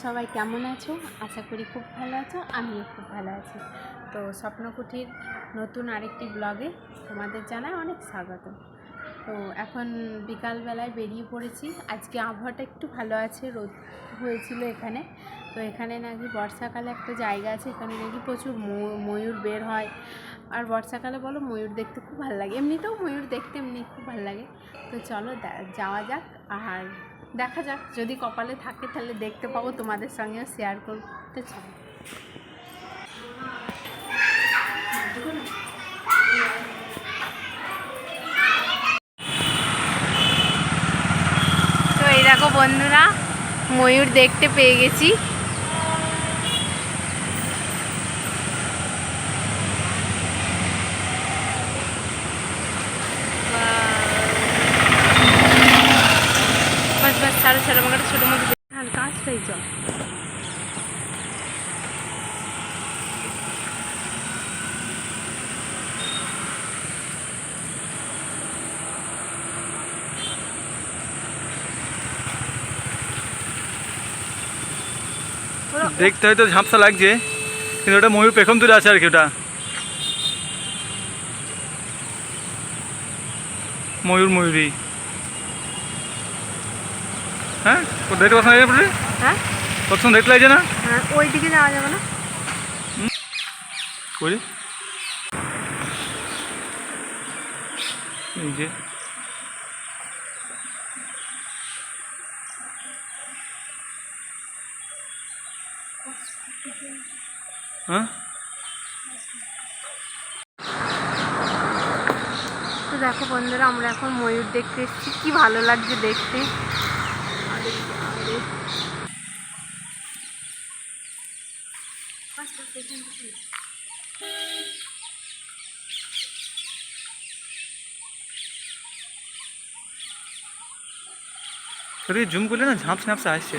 সবাই কেমন আছো? আশা করি খুব ভালো আছো, আমিও খুব ভালো আছি। তো স্বপ্নকুঠির নতুন আরেকটি ব্লগে তোমাদের জানাই অনেক স্বাগত। তো এখন বিকালবেলায় বেরিয়ে পড়েছি। আজকে আবহাওয়াটা একটু ভালো আছে, রোদ হয়েছিল এখানে। তো এখানে নাকি বর্ষাকালে একটা জায়গা আছে, এখানে নাকি প্রচুর ময়ূর বের হয়। আর বর্ষাকালে বলো ময়ূর দেখতে খুব ভালো লাগে, এমনিতেও ময়ূর দেখতে এমনি খুব ভালো লাগে। তো চলো যাওয়া যাক, আর দেখা যাক যদি কপালে থাকে তাহলে দেখতে পাবো, তোমাদের সঙ্গেও শেয়ার করতে চাই। তো এই দেখো বন্ধুরা, ময়ূর দেখতে পেয়ে গেছি। बस सारे सारे मगर छोटे मोटे हल्का सही चल দেখতে হয়তো ঝাপসা লাগছে, কিন্তু ওটা ময়ূর পেখম তুলে আছে আর কি। ওটা ময়ূরী। হ্যাঁ, দেখতে পছন্দ লাগছে। হ্যাঁ, পছন্দ দেখতে লাগছে না? হ্যাঁ, ওই দিকে যাওয়া যাবে না? বলি এই যে হ্যাঁ, তো দেখো বন্ধুরা, আমরা এখন ময়ূর দেখতে এসেছি, কি ভালো লাগছে দেখতে। জুম করলে না ঝাপসা আসছে।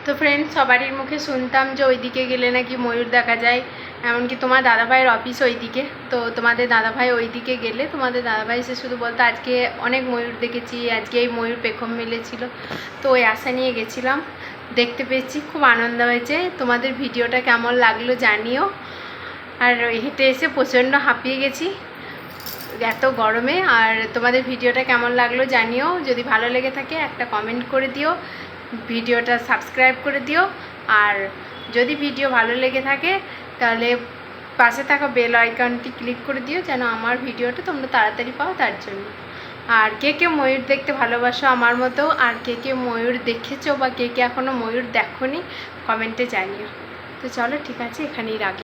তো ফ্রেন্ডস, সবারই মুখে শুনতাম যে ওইদিকে গেলে নাকি ময়ূর দেখা যায়, এমনকি তোমার দাদাভাইয়ের অফিস ওইদিকে। তো তোমাদের দাদাভাই ওইদিকে গেলে তোমাদের দাদাভাই এসে শুধু বলতো আজকে অনেক ময়ূর দেখেছি, আজকে এই ময়ূর পেখম মেলেছিল। তো ওই আশা নিয়ে গেছিলাম, দেখতে পেয়েছি, খুব আনন্দ হয়েছে। তোমাদের ভিডিওটা কেমন লাগলো জানিও। আর হেঁটে এসে প্রচণ্ড হাঁপিয়ে গেছি এত গরমে। আর তোমাদের ভিডিওটা কেমন লাগলো জানিও, যদি ভালো লেগে থাকে একটা কমেন্ট করে দিও, ভিডিওটা সাবস্ক্রাইব করে দিও। আর যদি ভিডিও ভালো লেগে থাকে তাহলে পাশে থাকা বেল আইকনটি ক্লিক করে দিও, যেন আমার ভিডিওটা তোমরা তাড়াতাড়ি পাও তার জন্য। আর কে কে ময়ূর দেখতে ভালোবাসো আমার মতো, আর কে কে ময়ূর দেখেছো বা কে কে এখনও ময়ূর দেখোনি, কমেন্টে জানিও। তো চলো, ঠিক আছে, এখানেই রাখি।